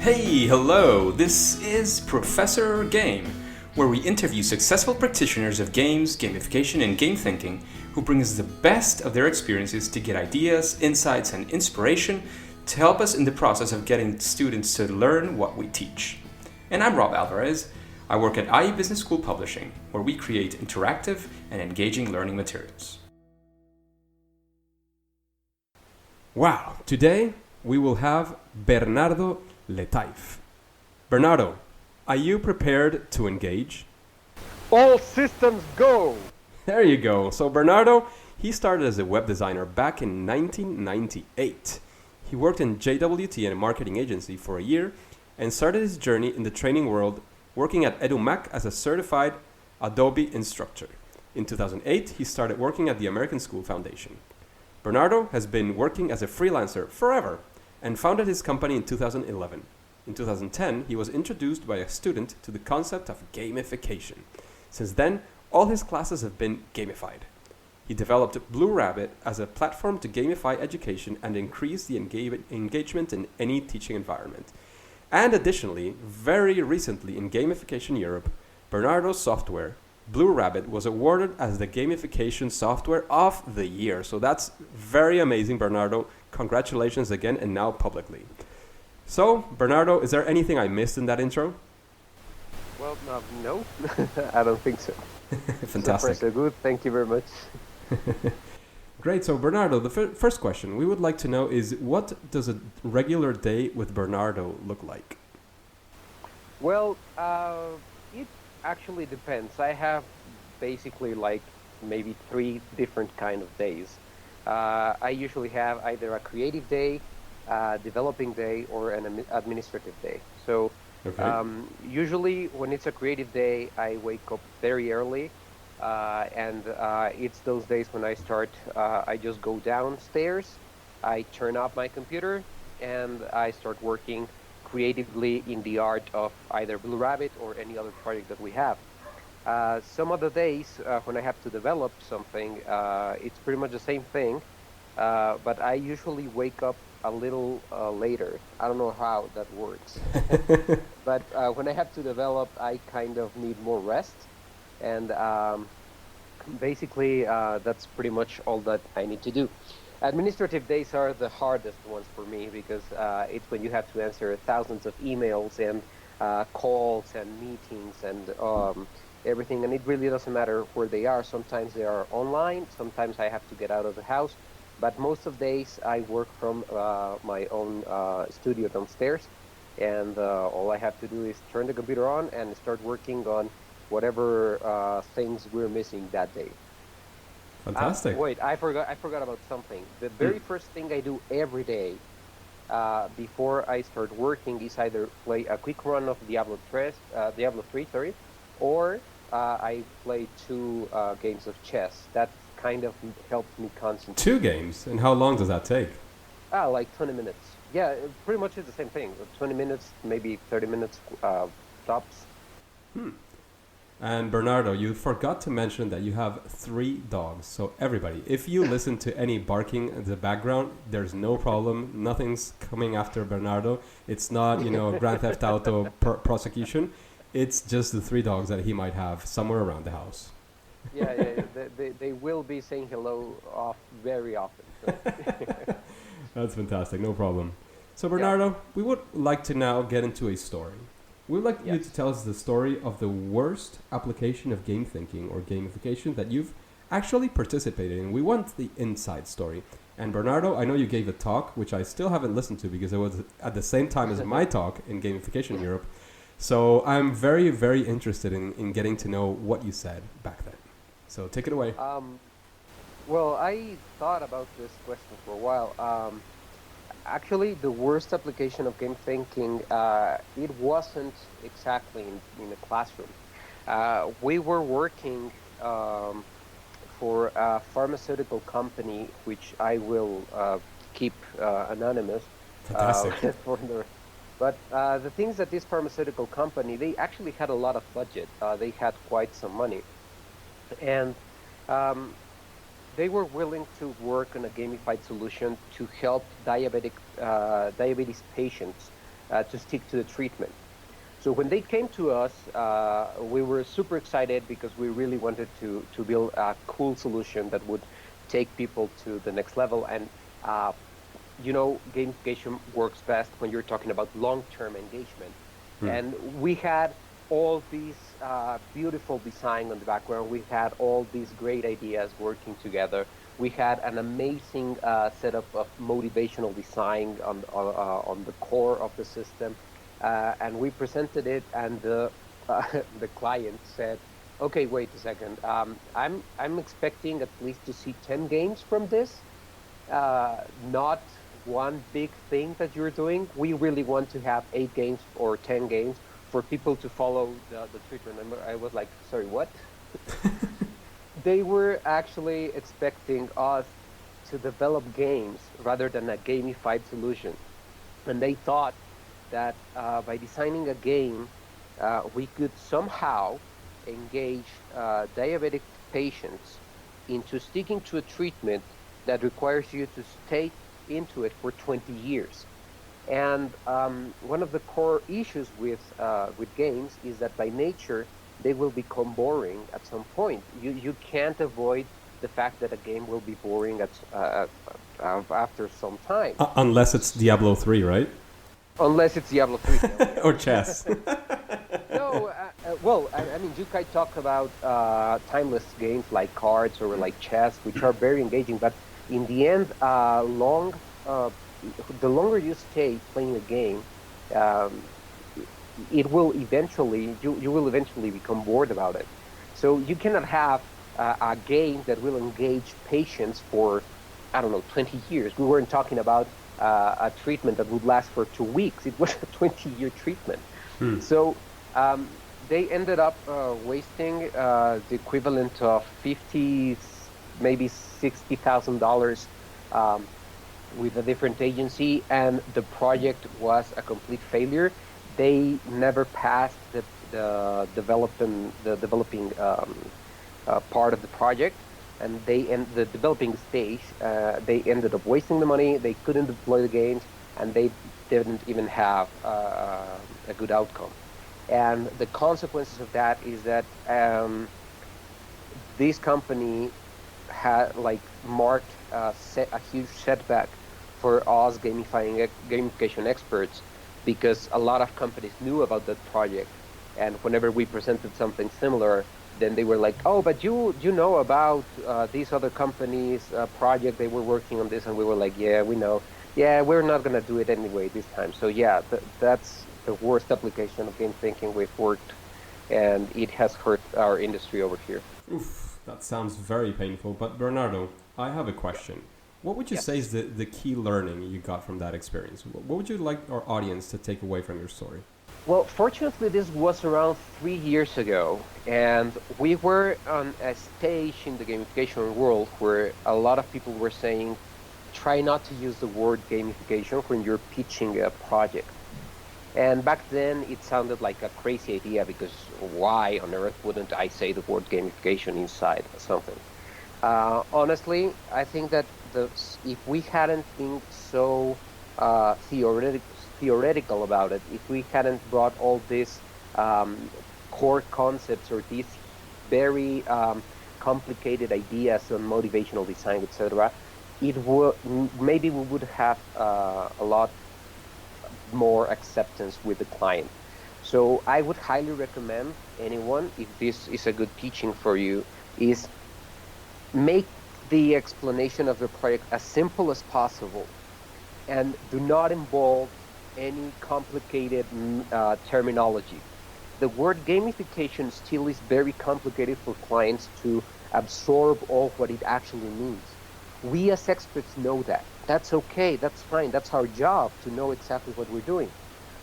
Hey, hello! This is Professor Game, where we interview successful practitioners of games, gamification, and game thinking who bring us the best of their experiences to get ideas, insights, and inspiration to help us in the process of getting students to learn what we teach. And I'm Rob Alvarez. I work at IE Business School Publishing, where we create interactive and engaging learning materials. Wow, today we will have Bernardo Letayf. Bernardo, are you prepared to engage? All systems go! There you go. So Bernardo, he started as a web designer back in 1998. He worked in JWT, a marketing agency, for a year and started his journey in the training world working at EduMac as a certified Adobe instructor. In 2008, he started working at the American School Foundation. Bernardo has been working as a freelancer forever and founded his company in 2011. In 2010, he was introduced by a student to the concept of gamification. Since then, all his classes have been gamified. He developed Blue Rabbit as a platform to gamify education and increase the engagement in any teaching environment. And additionally, very recently in Gamification Europe, Bernardo's software, Blue Rabbit, was awarded as the Gamification Software of the Year. So that's very amazing, Bernardo. Congratulations again, and now publicly. So, Bernardo, is there anything I missed in that intro? Well, no, I don't think so. Fantastic. So far, so good. Thank you very much. Great. So, Bernardo, the first question we would like to know is, what does a regular day with Bernardo look like? Well, it actually depends. I have basically like maybe 3 different kind of days. I usually have either a creative day, developing day, or an administrative day. So usually when it's a creative day, I wake up very early, and it's those days when I just go downstairs, I turn off my computer, and I start working creatively in the art of either Blue Rabbit or any other project that we have. Some other days when I have to develop something, it's pretty much the same thing, but I usually wake up a little later. I don't know how that works. But when I have to develop, I kind of need more rest. And basically, that's pretty much all that I need to do. Administrative days are the hardest ones for me because it's when you have to answer thousands of emails and calls and meetings and everything, and it really doesn't matter where they are. Sometimes they are online, sometimes I have to get out of the house, but most of days I work from my own studio downstairs, and all I have to do is turn the computer on and start working on whatever things we're missing that day. Fantastic. Wait, I forgot about something. The very first thing I do every day before I start working is either play a quick run of Diablo 3, sorry, or I play 2 games of chess. That kind of helps me concentrate. 2 games? And how long does that take? Like 20 minutes. Yeah, it pretty much is the same thing. 20 minutes, maybe 30 minutes tops. And Bernardo, you forgot to mention that you have 3 dogs. So everybody, if you listen to any barking in the background, there's no problem. Nothing's coming after Bernardo. It's not, Grand Theft Auto prosecution. It's just the 3 dogs that he might have somewhere around the house. Yeah. They will be saying hello very often. So. That's fantastic. No problem. So Bernardo, we would like to now get into a story. We would like you to tell us the story of the worst application of game thinking or gamification that you've actually participated in. We want the inside story. And Bernardo, I know you gave a talk, which I still haven't listened to because it was at the same time as my talk in Gamification Europe. So I'm very, very interested in getting to know what you said back then. So take it away. Well, I thought about this question for a while. Actually, the worst application of game thinking, it wasn't exactly in a classroom. We were working for a pharmaceutical company, which I will keep anonymous. Fantastic. But the things that this pharmaceutical company, they actually had a lot of budget. They had quite some money. And they were willing to work on a gamified solution to help diabetes patients to stick to the treatment. So when they came to us, we were super excited because we really wanted to build a cool solution that would take people to the next level. And gamification works best when you're talking about long-term engagement. Hmm. And we had all these beautiful design on the background. We had all these great ideas working together. We had an amazing setup of motivational design on the core of the system, and we presented it, and the client said, "Okay, wait a second. I'm expecting at least to see 10 games from this, not one big thing that you're doing. We really want to have 8 games or 10 games for people to follow the treatment." And I was like, "Sorry, what?" They were actually expecting us to develop games rather than a gamified solution. And they thought that by designing a game, we could somehow engage diabetic patients into sticking to a treatment that requires you to stay into it for 20 years. And one of the core issues with games is that by nature they will become boring at some point. You can't avoid the fact that a game will be boring after some time. Unless it's Diablo 3, right? Unless it's Diablo 3. Or chess. No, well, I mean, you can talk about timeless games like cards or like chess, which are very engaging, but in the end, the longer you stay playing a game, um, it will eventually, you will eventually become bored about it. So you cannot have a game that will engage patients for, I don't know, 20 years. We weren't talking about a treatment that would last for 2 weeks. It was a 20-year treatment. Hmm. So um, they ended up wasting the equivalent of 50, maybe $60,000 with a different agency, and the project was a complete failure. They never passed the developing part of the project, and the developing stage. They ended up wasting the money. They couldn't deploy the games, and they didn't even have a good outcome. And the consequences of that is that this company had like marked a huge setback for us gamification experts, because a lot of companies knew about that project, and whenever we presented something similar, then they were like, "Oh, but you know about these other companies' project? They were working on this," and we were like, "Yeah, we know. Yeah, we're not gonna do it anyway this time." So yeah, that's the worst application of game thinking we've worked, and it has hurt our industry over here. Oof, that sounds very painful. But Bernardo, I have a question. What would you say is Yes. the key learning you got from that experience? What would you like our audience to take away from your story? Well, fortunately, this was around 3 years ago, and we were on a stage in the gamification world where a lot of people were saying, try not to use the word gamification when you're pitching a project. And back then, it sounded like a crazy idea, because why on earth wouldn't I say the word gamification inside or something? Honestly, I think that if we hadn't been so theoretical about it, if we hadn't brought all these um, core concepts or these very complicated ideas on motivational design, etc., it would maybe we would have a lot more acceptance with the client. So I would highly recommend anyone, if this is a good teaching for you, is make the explanation of the project as simple as possible, and do not involve any complicated terminology. The word gamification still is very complicated for clients to absorb all what it actually means. We as experts know that. That's okay, that's fine, that's our job to know exactly what we're doing.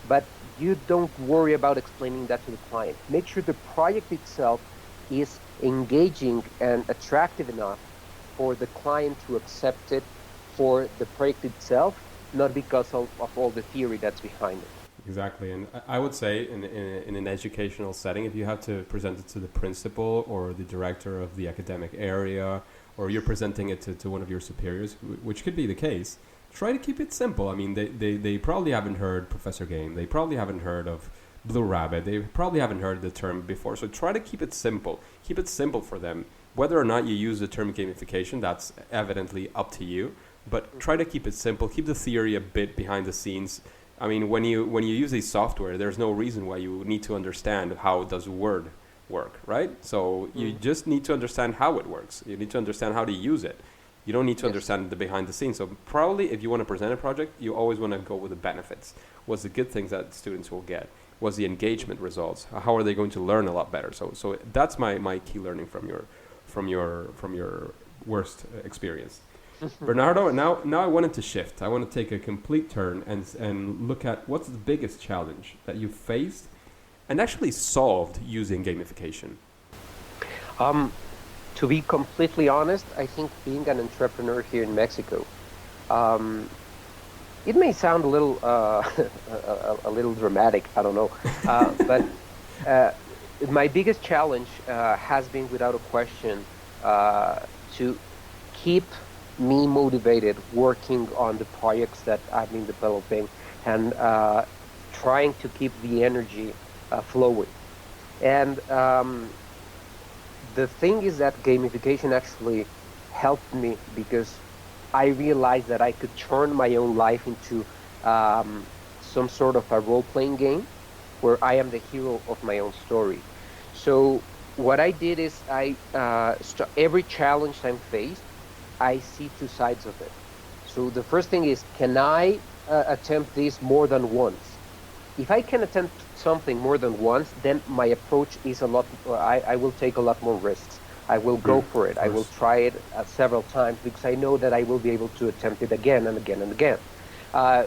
But you don't worry about explaining that to the client. Make sure the project itself is engaging and attractive enough for the client to accept it for the project itself, not because of all the theory that's behind it. Exactly, and I would say in an educational setting, if you have to present it to the principal or the director of the academic area, or you're presenting it to one of your superiors, which could be the case, try to keep it simple. I mean, they probably haven't heard Professor Game. They probably haven't heard of Blue Rabbit. They probably haven't heard the term before. So try to keep it simple. Keep it simple for them. Whether or not you use the term gamification, that's evidently up to you. But try to keep it simple. Keep the theory a bit behind the scenes. I mean, when you use a software, there's no reason why you need to understand how does Word work, right? So you just need to understand how it works. You need to understand how to use it. You don't need to understand the behind the scenes. So probably if you want to present a project, you always want to go with the benefits. What's the good things that students will get? What's the engagement results? How are they going to learn a lot better? So that's my key learning from your worst experience. Bernardo, now I wanted to shift. I want to take a complete turn and look at what's the biggest challenge that you faced and actually solved using gamification. To be completely honest, I think being an entrepreneur here in Mexico, it may sound a little a little dramatic. I don't know, but my biggest challenge has been, without a question, to keep me motivated working on the projects that I've been developing and trying to keep the energy flowing. And the thing is that gamification actually helped me because I realized that I could turn my own life into some sort of a role-playing game where I am the hero of my own story. So what I did is every challenge I'm faced, I see two sides of it. So the first thing is, can I attempt this more than once? If I can attempt something more than once, then my approach is I will take a lot more risks. I will go for it. I will try it several times because I know that I will be able to attempt it again and again and again.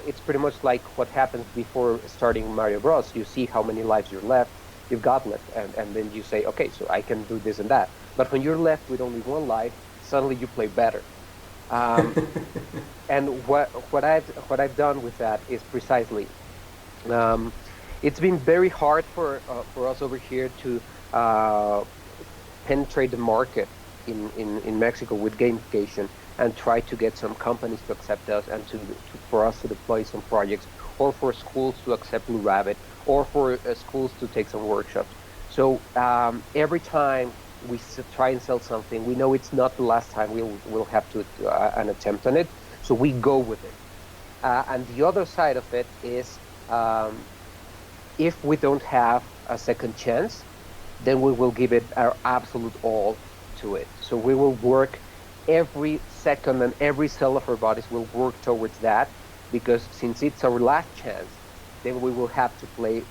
It's pretty much like what happens before starting Mario Bros. You see how many lives you've got left, and then you say, okay, so I can do this and that. But when you're left with only one life, suddenly you play better. And what I've done with that is precisely, it's been very hard for us over here to penetrate the market in Mexico with gamification and try to get some companies to accept us and for us to deploy some projects, or for schools to accept Blue Rabbit, or for schools to take some workshops. So every time we try and sell something, we know it's not the last time we'll have to an attempt on it, so we go with it. And the other side of it is, if we don't have a second chance, then we will give it our absolute all to it. So we will work every second, and every cell of our bodies will work towards that, because since it's our last chance, then we will have to play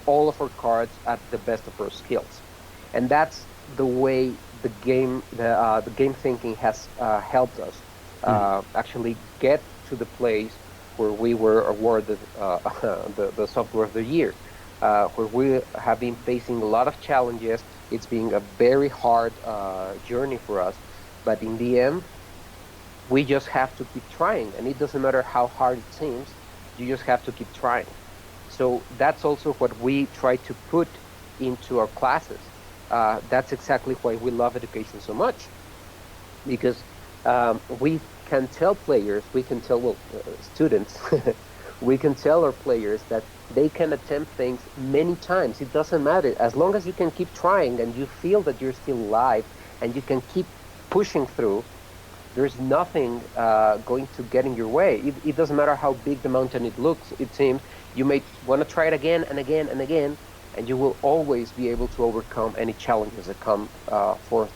all of our cards at the best of our skills. And that's the way the game thinking has helped us actually get to the place where we were awarded the software of the year, where we have been facing a lot of challenges. It's been a very hard journey for us, but in the end, we just have to keep trying, and it doesn't matter how hard it seems, you just have to keep trying. So that's also what we try to put into our classes. That's exactly why we love education so much, because we can tell players, students, we can tell our players that they can attempt things many times. It doesn't matter. As long as you can keep trying and you feel that you're still alive and you can keep pushing through, there's nothing going to get in your way. It doesn't matter how big the mountain it seems. You may want to try it again and again and again, and you will always be able to overcome any challenges that come forth.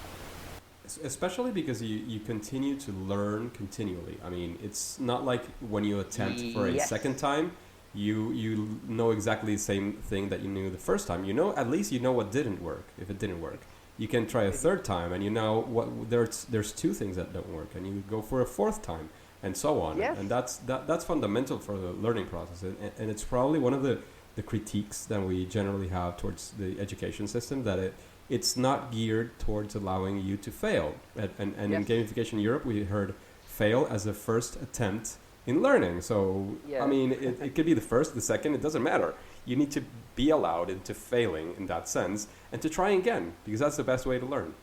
Especially because you continue to learn continually. I mean, it's not like when you attempt for a second time, you know exactly the same thing that you knew the first time. At least you know what didn't work, if it didn't work. You can try a third time, and you know what there's two things that don't work, and you go for a fourth time, and so on. Yes. And that's fundamental for the learning process, and it's probably one of the critiques that we generally have towards the education system, that it's not geared towards allowing you to fail. And in Gamification Europe, we heard fail as a first attempt in learning. So, I mean, it could be the first, the second, it doesn't matter. You need to be allowed into failing in that sense and to try again, because that's the best way to learn.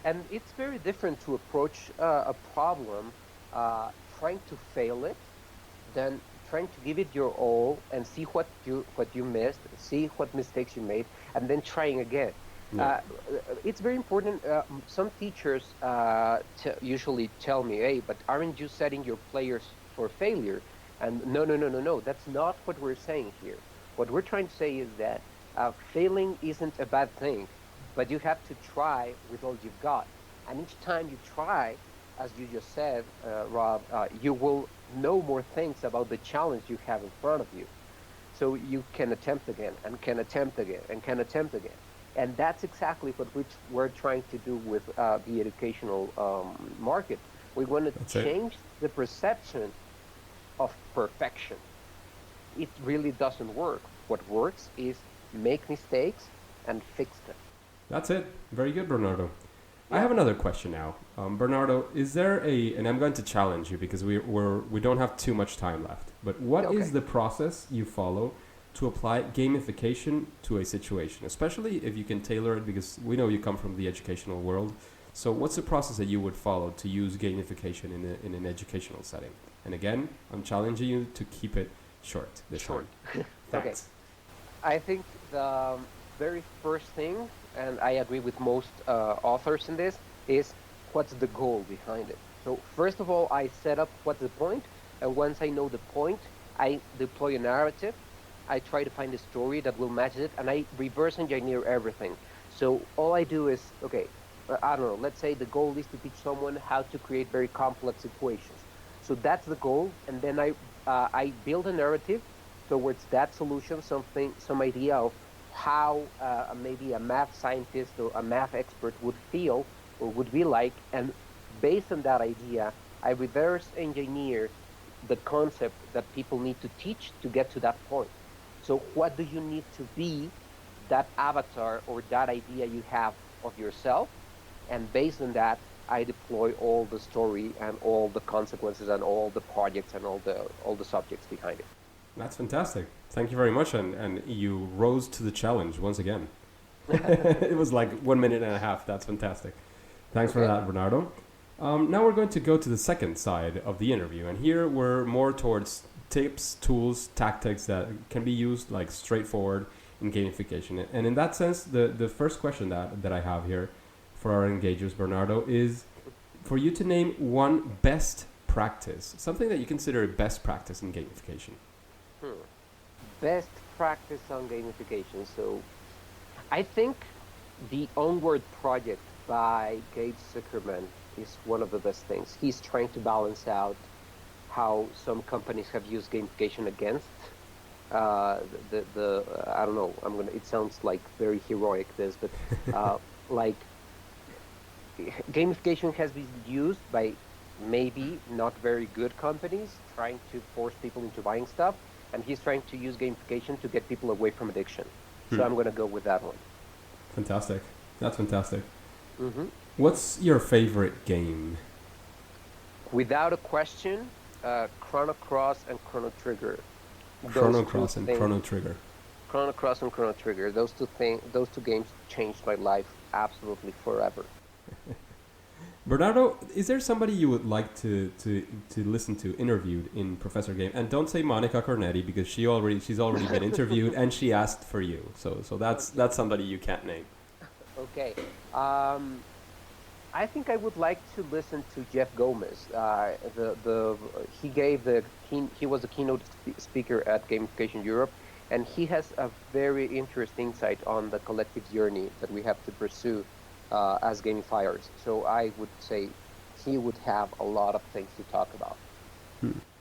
And it's very different to approach a problem trying to fail it than trying to give it your all and see what you missed, see what mistakes you made, and then trying again. Yeah. It's very important. Some teachers usually tell me, "Hey, but aren't you setting your players for failure?" And no, no, no, no, no. That's not what we're saying here. What we're trying to say is that failing isn't a bad thing, but you have to try with all you've got. And each time you try, as you just said, Rob, you will know more things about the challenge you have in front of you. So you can attempt again and can attempt again and can attempt again. And that's exactly what we're trying to do with the educational market. We want to That's it. change the perception of perfection. It really doesn't work. What works is make mistakes and fix them. That's it. Very good, Bernardo. I Yeah. have another question now. Bernardo, is there and I'm going to challenge you because we don't have too much time left, but what is Okay. the process you follow to apply gamification to a situation, especially if you can tailor it because we know you come from the educational world. So what's the process that you would follow to use gamification in an educational setting? And again, I'm challenging you to keep it short this Short. time. Okay. Thanks. I think the very first thing, and I agree with most authors in this, is what's the goal behind it. So first of all, I set up what's the point, and once I know the point, I deploy a narrative. I try to find a story that will match it, and I reverse engineer everything. So all I do is, okay, I don't know, let's say the goal is to teach someone how to create very complex equations. So that's the goal, and then I build a narrative towards that solution, some idea of how maybe a math scientist or a math expert would feel or would be like, and based on that idea, I reverse engineer the concept that people need to teach to get to that point. So what do you need to be that avatar or that idea you have of yourself? And based on that, I deploy all the story and all the consequences and all the projects and all the subjects behind it. That's fantastic. Thank you very much, and you rose to the challenge once again. It was like 1 minute and a half. That's fantastic. Thanks for Okay. that, Bernardo. Now we're going to go to the second side of the interview, and here we're more towards tips, tools, tactics that can be used like straightforward in gamification. And in that sense, the first question that I have here for our engagers, Bernardo, is for you to name one best practice, something that you consider a best practice in gamification. Hmm. Best practice on gamification. So I think the Onward project by Gabe Zuckerman is one of the best things. He's trying to balance out how some companies have used gamification against the I don't know. It sounds like very heroic this, but like gamification has been used by maybe not very good companies trying to force people into buying stuff, and he's trying to use gamification to get people away from addiction. So I'm going to go with that one. Fantastic. That's fantastic. Hmm. What's your favorite game? Without a question, Chrono Cross and Chrono Trigger. Chrono Those two Cross and things, Chrono Trigger. Chrono Cross and Chrono Trigger. Those two games changed my life absolutely forever. Bernardo, is there somebody you would like to listen to interviewed in Professor Game? And don't say Monica Cornetti because she's already been interviewed and she asked for you. So that's somebody you can't name. Okay. I think I would like to listen to Jeff Gomez. He was a keynote speaker at Gamification Europe, and he has a very interesting insight on the collective journey that we have to pursue as gamifiers. So I would say he would have a lot of things to talk about.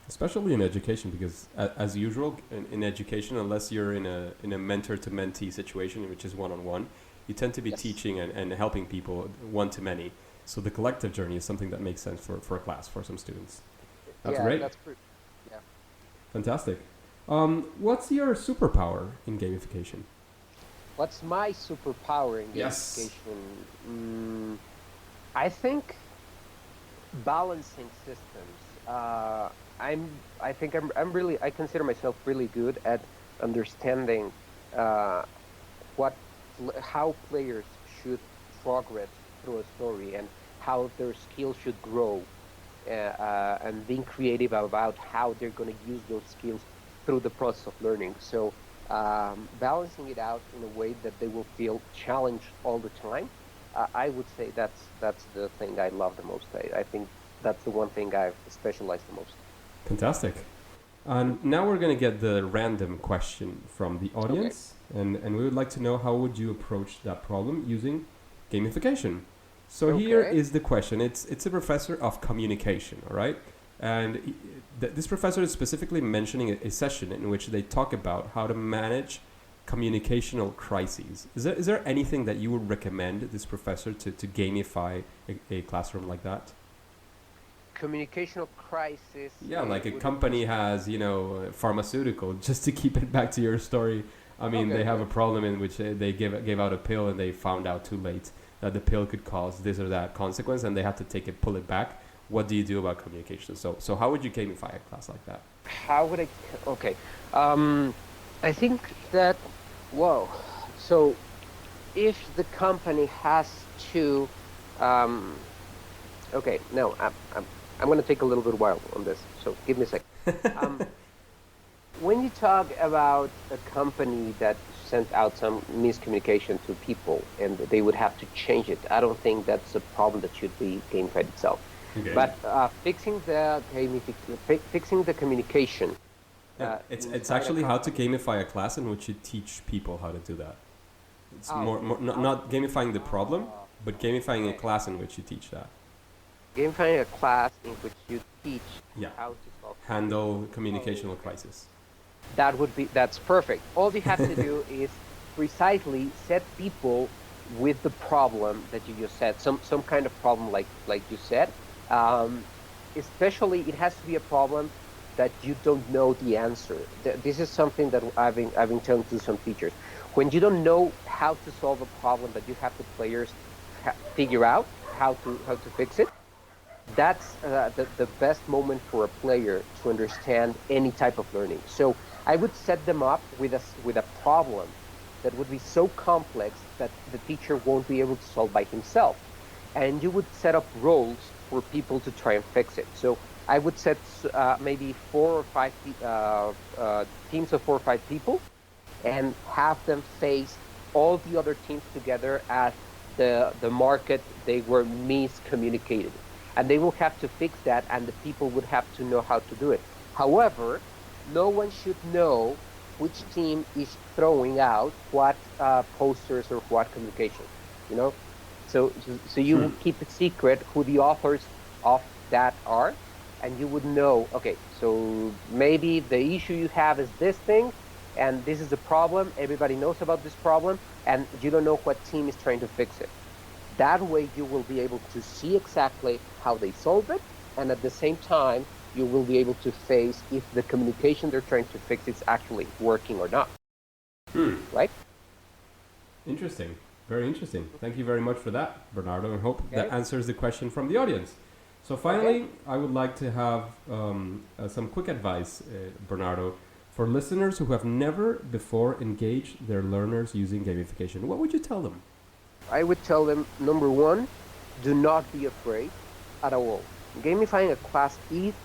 Especially in education, because as usual in education, unless you're in a mentor to mentee situation, which is one-on-one, you tend to be Yes. teaching and helping people one to many. So the collective journey is something that makes sense for a class, for some students. That's Yeah, great. that's true. Yeah. Fantastic. What's your superpower in gamification? What's my superpower in Yes. gamification? I think balancing systems. I consider myself really good at understanding uh, what how players should progress through a story and how their skills should grow. and being creative about how they're going to use those skills through the process of learning. So balancing it out in a way that they will feel challenged all the time. I would say that's the thing I love the most. I think that's the one thing I've specialized the most. Fantastic. And now we're going to get the random question from the audience, and we would like to know how would you approach that problem using gamification. So here is the question. It's a professor of communication, all right? And this professor is specifically mentioning a session in which they talk about how to manage communicational crises. Is there anything that you would recommend this professor to gamify a classroom like that? Communicational crisis. Yeah, like a company has, pharmaceutical, just to keep it back to your story. I mean, they have a problem in which they gave out a pill and they found out too late that the pill could cause this or that consequence and they have to pull it back. What do you do about communication? So how would you gamify a class like that? How would I? Okay. I think that, whoa. So if the company has to, okay, no, I'm going to take a little bit while on this, so give me a second. When you talk about a company that sent out some miscommunication to people and they would have to change it, I don't think that's a problem that should be gamified itself. Okay. But fixing the communication. It's actually how to gamify a class in which you teach people how to do that. It's not gamifying the problem, but gamifying a class in which you teach that. Gamifying a class in which you teach how to handle communicational crisis. That's perfect. All you have to do is precisely set people with the problem that you just said, some kind of problem like you said. Especially, it has to be a problem that you don't know the answer. This is something that I've been telling to some teachers. When you don't know how to solve a problem that you have the players figure out how to fix it, that's the best moment for a player to understand any type of learning. So I would set them up with a problem that would be so complex that the teacher won't be able to solve by himself. And you would set up roles for people to try and fix it. So I would set maybe 4 or 5 teams of 4 or 5 people and have them face all the other teams together as the market they were miscommunicated. And they will have to fix that, and the people would have to know how to do it. However, no one should know which team is throwing out what posters or what communication, So you would keep it secret who the authors of that are, and you would know, okay, so maybe the issue you have is this thing, and this is the problem, everybody knows about this problem, and you don't know what team is trying to fix it. That way you will be able to see exactly how they solve it, and at the same time, you will be able to face if the communication they're trying to fix is actually working or not. Right? Interesting. Very interesting. Thank you very much for that, Bernardo, and hope that answers the question from the audience. So finally, I would like to have some quick advice, Bernardo, for listeners who have never before engaged their learners using gamification. What would you tell them? I would tell them, number one, do not be afraid at all. Gamifying a class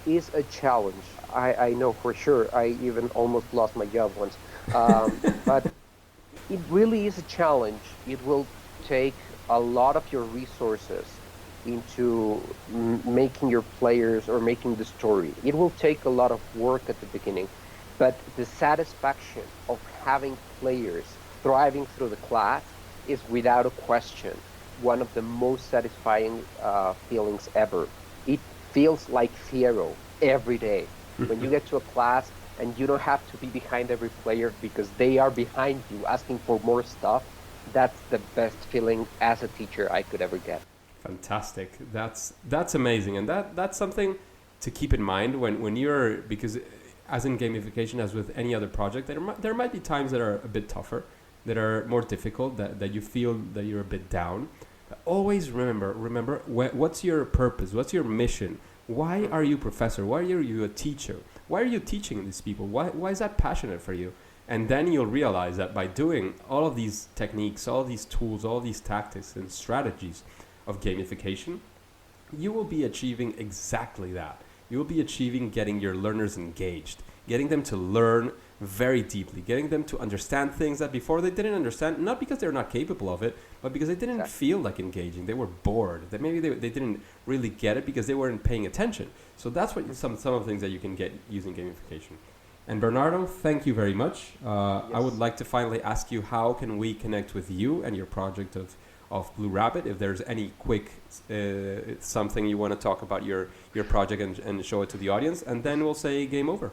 is a challenge. I know for sure. I even almost lost my job once. But it really is a challenge. It will take a lot of your resources into making your players or making the story. It will take a lot of work at the beginning. But the satisfaction of having players thriving through the class is without a question one of the most satisfying feelings ever. It feels like Fiero every day. When you get to a class and you don't have to be behind every player because they are behind you asking for more stuff, that's the best feeling as a teacher I could ever get. Fantastic. That's amazing. And that's something to keep in mind when you're, because as in gamification, as with any other project, there might be times that are a bit tougher, that are more difficult, that you feel that you're a bit down. But always remember what's your purpose? What's your mission? Why are you a professor? Why are you a teacher? Why are you teaching these people? Why is that passionate for you? And then you'll realize that by doing all of these techniques, all these tools, all these tactics and strategies of gamification, you will be achieving exactly that. You will be achieving getting your learners engaged, getting them to learn very deeply, getting them to understand things that before they didn't understand, not because they're not capable of it, but because they didn't Exactly. feel like engaging. They were bored. That maybe they didn't really get it because they weren't paying attention. So that's what some of the things that you can get using gamification. And Bernardo, thank you very much. I would Yes. like to finally ask you, how can we connect with you and your project of Blue Rabbit? If there's any quick something you want to talk about your project and show it to the audience, and then we'll say game over.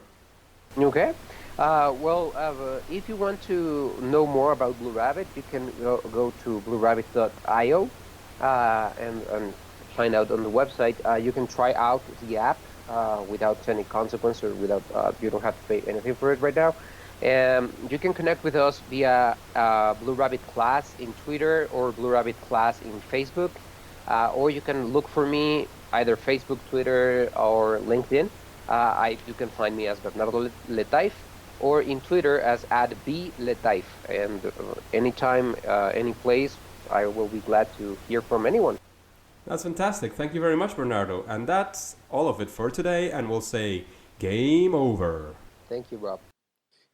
Okay. If you want to know more about Blue Rabbit, you can go to bluerabbit.io and find out on the website. You can try out the app without any consequence or without you don't have to pay anything for it right now. You can connect with us via Blue Rabbit Class in Twitter or Blue Rabbit Class in Facebook, or you can look for me either Facebook, Twitter, or LinkedIn. You can find me as Bernardo Letayf, or in Twitter as @bletayf. And anytime, any place, I will be glad to hear from anyone. That's fantastic. Thank you very much, Bernardo. And that's all of it for today, and we'll say game over. Thank you, Rob.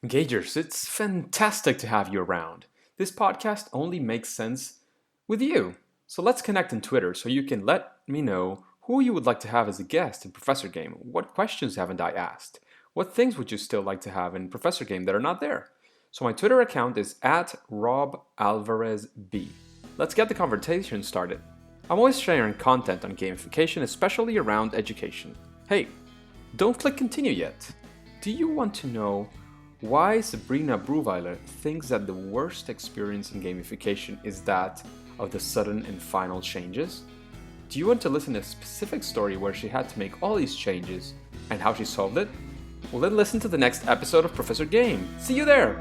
Engagers, it's fantastic to have you around. This podcast only makes sense with you. So let's connect on Twitter so you can let me know who you would like to have as a guest in Professor Game. What questions haven't I asked? What things would you still like to have in Professor Game that are not there? So my Twitter account is @RobAlvarezB. Let's get the conversation started. I'm always sharing content on gamification, especially around education. Hey, don't click continue yet. Do you want to know why Sabrina Bruweiler thinks that the worst experience in gamification is that of the sudden and final changes? Do you want to listen to a specific story where she had to make all these changes and how she solved it? Well, then listen to the next episode of Professor Game. See you there!